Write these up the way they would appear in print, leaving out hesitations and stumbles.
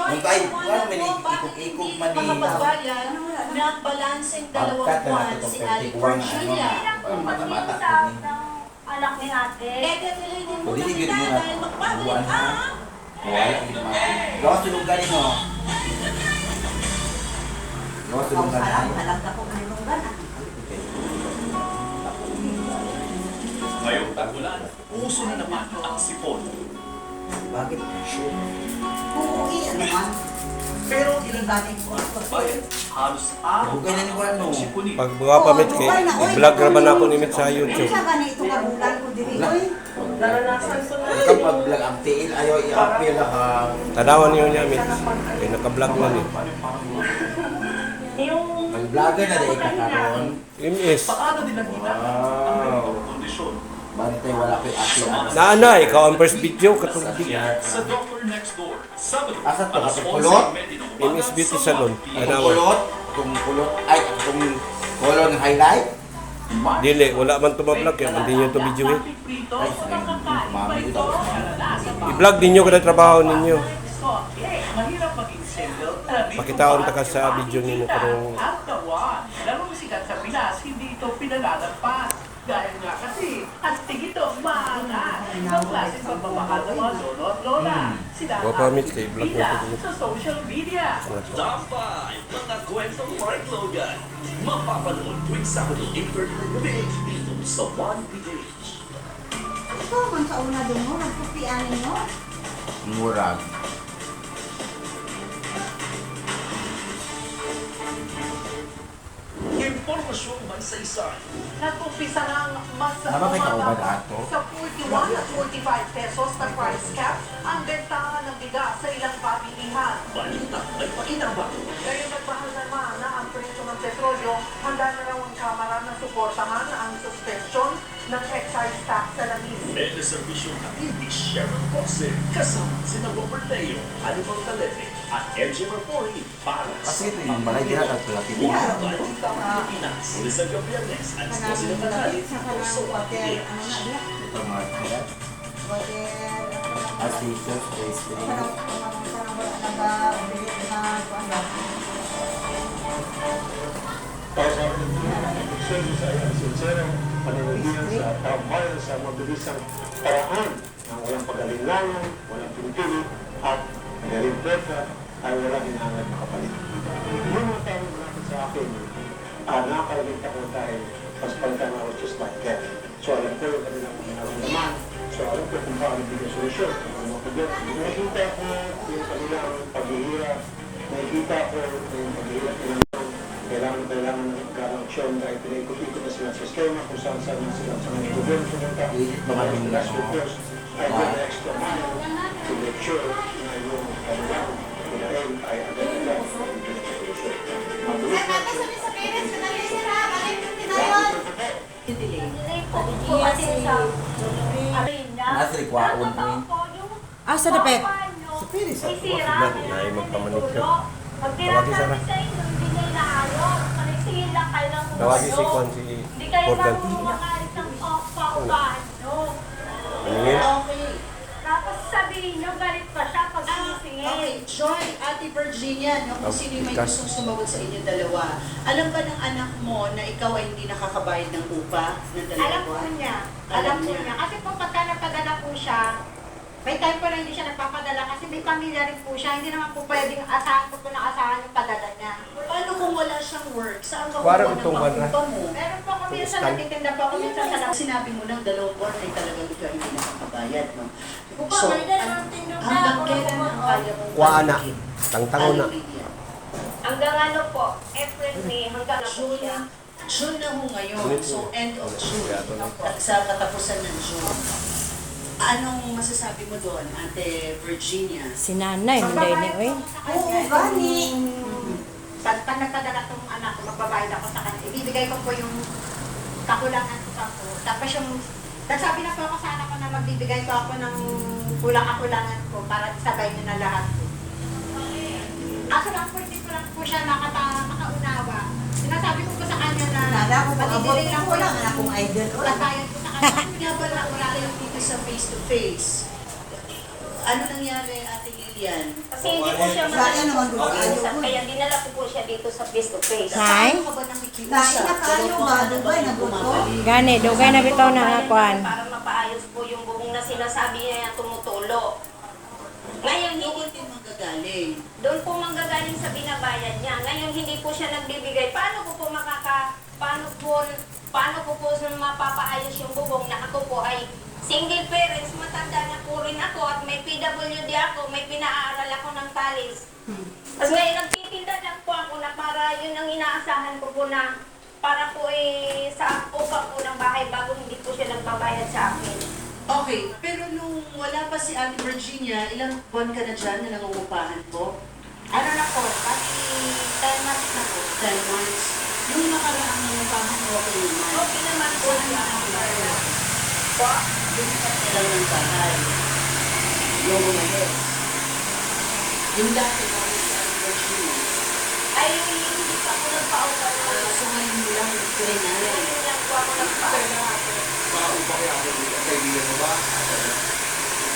Nung tayo, wala may ikog-ikog man ni Makapagbayan na balanseng dalawang Pagkat na buwan natutong si Ali 31 Porchilla. mata-mata ko ni. Anak ni ate. Gagalinin mo O na dili gid kita mo na dahil magpapalik buwan ka. ha. Wala gid ma. Gawas tulog ganin mo. Gawas tulog ganin. Alam ka po kanilong gana. Ngayong tagulan, uso na naman ang sipon. Bakit? Sure. Uuwi, ano man. Pero Hindi bagay ko. bakit halos araw Bugay na ni Juan no. ang sipunin. Pag mga pamit kay, i-vlog naman ako ni Mit sa YouTube. Sa ganito ka bulan ko diri. Naranasan ko na. Kapag vlog ang tiil ayaw i-appeal ha. Tanawan niyo niya, Mit. Kaya naka-vlog na ni. Yung Mag-vlogger na dahil ka karon. MS. Paano din nakita ang ganitong kondisyon? Bantay wala ko'y appeal. Naana, ikaw ang first video, katulad video. Sa Doctor Next Door, Sabado, Asa to? alas Sa 11:20 kulot? ng umaga MS Beauty sa Salon. One Itong Tanawan. kulot, itong kulot, ay itong color ng highlight. Dili, wala man tumablog kaya hindi nyo ito video eh. Ay, mami ito. I-vlog ninyo kada trabaho ninyo. Mahirap maging single. Pakitaon ta ka sa video ninyo karong Ang tawa, lalong sikat sa Pinas, hindi ito pinalalagpas. Dahil nga kasi, astig ito, maangat. Ang klaseng pagmamahal ng mga lolo at lola. Sila Wa pa, Mitch, kay vlog nila natin dito. sa social media. Tampay! Mga kwentong Mark Logan. Mapapanood tuwing Sabado 8:30 ng gabi dito sa 1PH. Ikaw man sa una doon mo, nagpupianin mo. Murag. Impormasyong may saysay. Nag-umpisa ng mas Tama kay kaubad ato? sa 41 at 45 pesos na price cap ang bentahan ng bigas sa ilang pamilihan. Balita ay pakinabang. Kaya nagmahal naman na ang presyo ng petrolyo, handa na raw ang Kamara na suportahan ang suspension ng excise tax sa langis. May reservisyon na hindi Sharon Jose kasama sina Robert Leo, Anibal Calete at MJ Rapori para Kasi ito yung balay dira at laki mo. Balita ng Pilipinas. Ulisan ka Biyernes, alas 12 ng tanghali Sa dito sa kanang hotel, 1PH. ano na diya? Ito mga kaya. Hotel, As teachers, pastry. parang wala ulit na kuan ba? Para sa akin, service ay ang sinserang pananilihan sa taumbayan sa mabilisang paraan ng walang pag-alinlangan, walang pinipili, at narimpeta ay walang hinahangat na kapalit. Yung mga tawag natin sa akin, nakakalimit ako dahil mas palitan ako just like that. So alam ko yung kanilang nararamdaman. So alam ko kung paano bigyan solusyon. Nakikita ko yung kanilang paghihirap. Nakikita ko yung paghihirap ng kailangan ng karaksyon dahil pinag-ikot na sila sa sistema kung saan sila sa mga gobyerno pumunta. Mga Last request, I did the extra mile to make sure na yung kanilang pinahin ay agad-agad bigyan ng solusyon. Mabilis na Nasri kwaon ko yun. Sa depet. Sa pilis. Vlog na ay magpamanik ka. Tawagin sana. Tawagin si Kwan si Hindi kayo Morgan. mamumakalit ng paupahan, no? Aningin? Okay. Tapos sabihin nyo, galit pa siya pag sinisingin. Okay, Joy, Ate Virginia, no, kung sino yung may gustong sumagot sa inyo dalawa. Alam ba ng anak mo na ikaw ay hindi nakakabayad ng upa ng Alam dalawang po buwan? niya. Alam Alam po niya. niya. Kasi po pagka nagpadala po siya, may time po na hindi siya nagpapadala kasi may pamilya rin po siya. Hindi naman po pwedeng asahan ko na asahan yung padala niya. Paano kung wala siyang work? Saan ka Parang kukuha ng itong wala. pang-upa mo? Meron po ako minsan, Stand. nagtitinda po ako minsan sa labas. Sinabi mo ng dalawang buwan ay talagang ikaw hindi nakakabayad, no? Upa, So, may dalawang tindong na hanggang ako kailan na ang kaya mong Kuha na. palikin? Tangtango na. Ano, Lydia? Hanggang ano po, April, May, hanggang ako siya. June na ho ngayon, so end of June, Kaya sa katapusan ng June. Anong masasabi mo doon, Ate Virginia? Si nanay, hindi ni oy. Oo, gani. Pag nagpadala tong anak ko, magbabayad ako sa kanya. Ibibigay ko po yung kakulangan ko pa po. Tapos yung, nagsabi na po ako sa anak ko na magbibigay po ako ng kulang-kakulangan ko para sabay niyo na lahat po. Aso lang po, hindi ko lang po siya makaunawa. Sinasabi ko po sa kanya na Nala ko madidiling lang po lang na akong idol. Latayan ko sa kanya. Kaya pala wala kayong dito sa face-to-face. Ano nangyari, Ate Lily? yan? Kasi hindi po siya makikipag-usap, kaya dinala ko po siya dito sa face to face. Hay? Paano ka ba nakikiusap? Gani, dugay na bitaw na akuan. Para mapaayos po yung buhong na sinasabi niya tumutulo. Ngayon, hindi Doon din magagaling. doon po manggagaling sa binabayad niya. Ngayon, hindi po siya nagbibigay. Paano ko po paano ko po mapapaayos yung bubong na ako po ay single parents, matanda na po rin ako at may PWD ako, may pinaaral ako ng college. Tapos ngayon, nagtitinda lang po ako na para yun ang inaasahan ko po na para po sa upa po ng bahay bago hindi po siya nagbabayad sa akin. Okay, pero nung wala pa si Ate Virginia, ilang buwan ka na dyan na nangungupahan po? Ano na po, pati 10 months na po. 10 months. Yung nakaraang nangungupahan mo, okay naman. Okay naman po siya. Po? Lumipat ka lang ng bahay. Yung umalis. Yung dati na si Ate Virginia. Ay, hindi pa po nagpa-upa na. So ngayon mo lang nag-trinay. Ngayon lang po ako nagpa-upa. Paupa kaya ako dito. Kaibigan mo ba?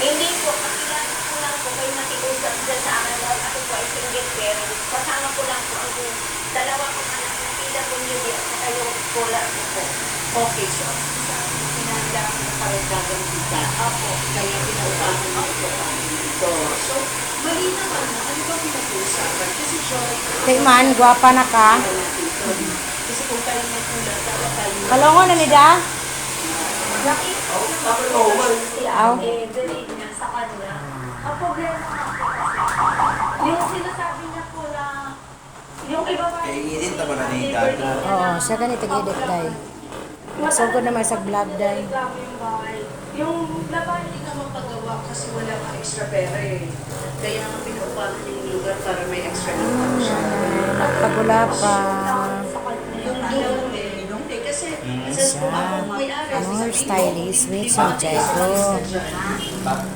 Hindi po, kakilala ko lang po kayo nakiusap dyan sa akin noon. Ako po ay single parent. Kasama ko lang po ang dalawa kong anak na PWD at saka yung scholar ko po. Okay, so ang sinasabi mo, pinanda ako na karagdagan kita. Opo. Kaya pinaupahan mo ito. So, mali naman mo. Ano ba pinag-uusapan? Kasi Joy, Tikman, guwapa na ka. kasi kung tayo may kulang, dapat tayo Kalongo na nida? Laki po naman si Aw. Ate Virginia sa kanya. Ang problema nga po kasi, yung sinasabi niya po na yung iba ba Kaya inginin naman na ni Dado. Oo, siya ganito gidit day. Masugod naman sa vlog day. Yung laban hindi ka mapagawa kasi wala kang extra pera eh. Kaya nga pinaupahan niya yung lugar para may extra income siya. Pagula pa. Yung doon eh, hindi kasi sa ako may-ari. More stylish with Santiago.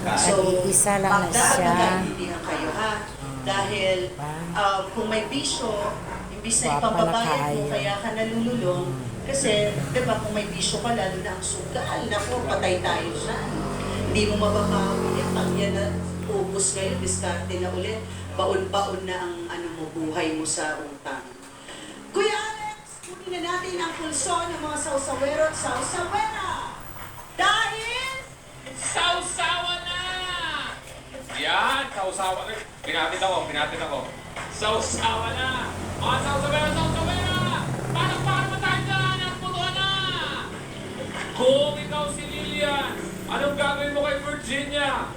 Nag-iisa lang na siya. Pagkaintindihan kayo ha. Dahil kung may bisyo, imbis na Guwapa na ipambabayad mo, kayo. kaya ka nalululong. Kasi, di ba, kung may bisyo ka, lalo na ang sugal, naku, patay tayo dyan. Hindi mo mababawi yan. Pag yan na ubus ngayon, diskarte na ulit, baon-baon na ang buhay mo sa utang. Kuya Alex, kunin na natin ang pulso ng mga sausawero at sausawera. Dahil, Sausawa na! Yan, sausawa na. Pinatin ako. Sausawa na! Mga sausawera! Paano mo tayo dyan? Ang putuan na! Kung ikaw si Lilian, anong gagawin mo kay Virginia?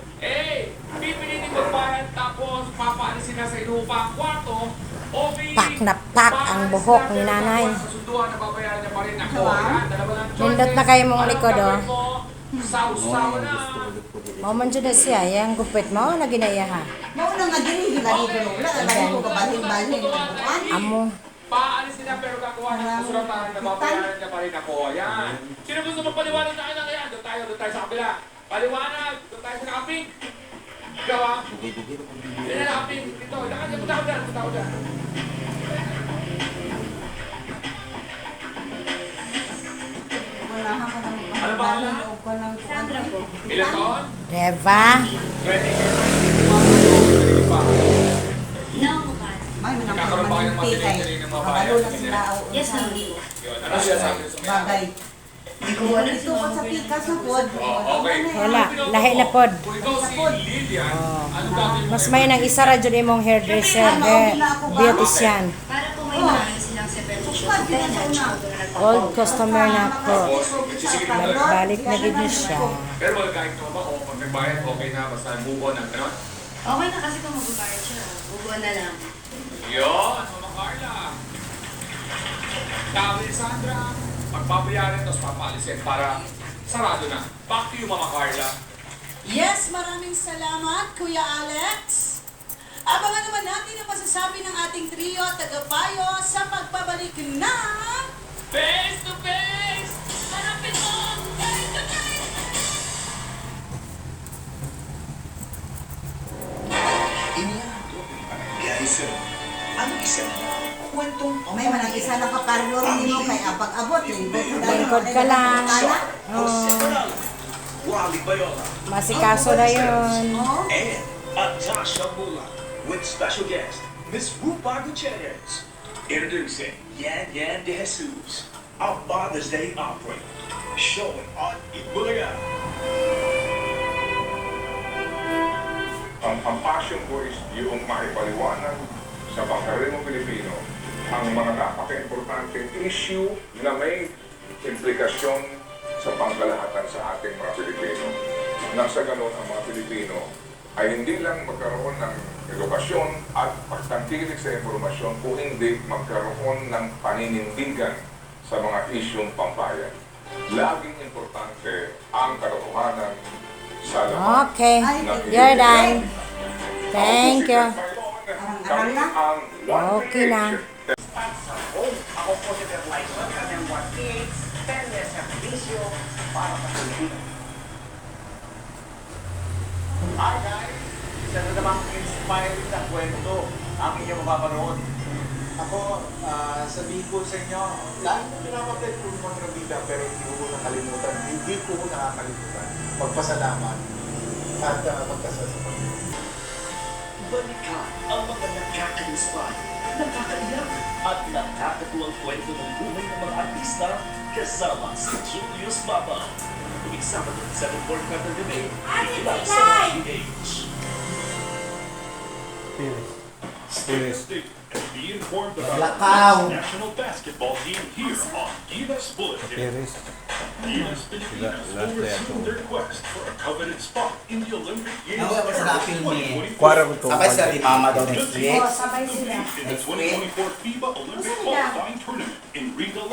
Pipilitin magbayad tapos papaalisin na sa inupa ang kwarto o Pak na pak ang buhok ni nanay. Susunduan na babayaran niya pa rin ako. Yan, dalawa lang choices. Nindot na kayo mong likod, oh. Anong gagawin mo? Sausawa na! Mauman dyan na siya. Yang gupit mo na ginaya ha. Mauna nga din yung ginagito mo. Wala, lagi ko kabaling-baling. Amo. Paalisin na pero gagawa ng kusuratan na babayaran niya pa rin ako. Ayan. Sino gusto magpaliwanag na kayo ng ayan? Doon tayo sa kabila. Paliwanag! Doon tayo sa nakaping. Gawa. Hindi na nakaping. Dito. Punta ko dyan. Wala ka ng Ano ba ang loob ko ng Sandra po. ilang taon? Reva. 20 years. Pa. No, mukha. May Nagkakaroon ba kayo ng matiling ng mga bayan? Kabalo na sila. Yes, ma'am. Yun. Ano siya sabi sa mga? Bagay. hindi ko alam Dito ka sa pikas na pod. Okay. Wala. Lahi na pod. Kung ikaw si Lilian, anong gagawin mo? Mas may nang isa ra dyan imong hairdresser. Beautician. Para po may marami silang separation. Kaya na Old customer na po. Sige na. Balik na gid niya siya. Pero wala kahit mo ba kung pag nagbayad, okay na, basta move on ang gano'n? Okay na kasi kung magbabayad siya. Bubuan na lang. Yun, Mama Carla. Tawin Sandra, magbabayaran tapos papaalisin para sarado na. Back to you, Mama Carla. Yes, maraming salamat, Kuya Alex. Abangan naman natin ang masasabi ng ating trio at tagapayo sa pagbabalik ng... Face to face! Hanapin mo! Face to face! May manang isa na kaparlo rin mo kay apag-abot. Lingkod ka lang. Oh. Wally Bayola Masikaso na yun. Oh, and at Tasha Mulak with special guest Miss Rupa Gutierrez. Introducing Yan Yan de Jesus, our Father's Day opera, showing on Itbulaga. Ang passion ko is yung maipaliwanag sa pangkarimong Pilipino ang mga napaka-importanteng issue na may implikasyon sa pangkalahatan sa ating mga Pilipino. Nang sa ganun, ang mga Pilipino ay hindi lang magkaroon ng edukasyon at pagtangkilik sa informasyon kung hindi magkaroon ng paninindigan sa mga isyong pampayan. Laging importante ang katotohanan sa laman. Okay. You're done. Thank you. Kami ang One Okay na. Nation. Ako po si Berlyson, kanyang 10 years servisyo para sa Pilipino. Hi guys! Isa na namang inspiring na kwento ang inyong mapapanood. Ako, sabihin ko sa inyo, lagi ko pinapatid ko yung mga bida, pero hindi ko nakalimutan. Hindi ko nakakalimutan. Magpasalamat at magkasasama. Balikan ang mga nakaka-inspire, nakakaiyak at nakakatuwang kwento ng buhay ng mga artista kasama si Julius Baba. Tuwing Sabado, 7:45 ng gabi, ikilang sa PH. Stay Stay and be informed about Lakaw. the national basketball team here on Gilas Bulletin. Paris. Gilas Pilipinas will resume their quest for a coveted spot in the Olympic Games Ako, Paris masarapin ni. 2024. Kuwara ko to. Sabay sa di mama daw next week. Oh, sabay sila. In the 2024 FIBA Olympic qualifying tournament in Riga,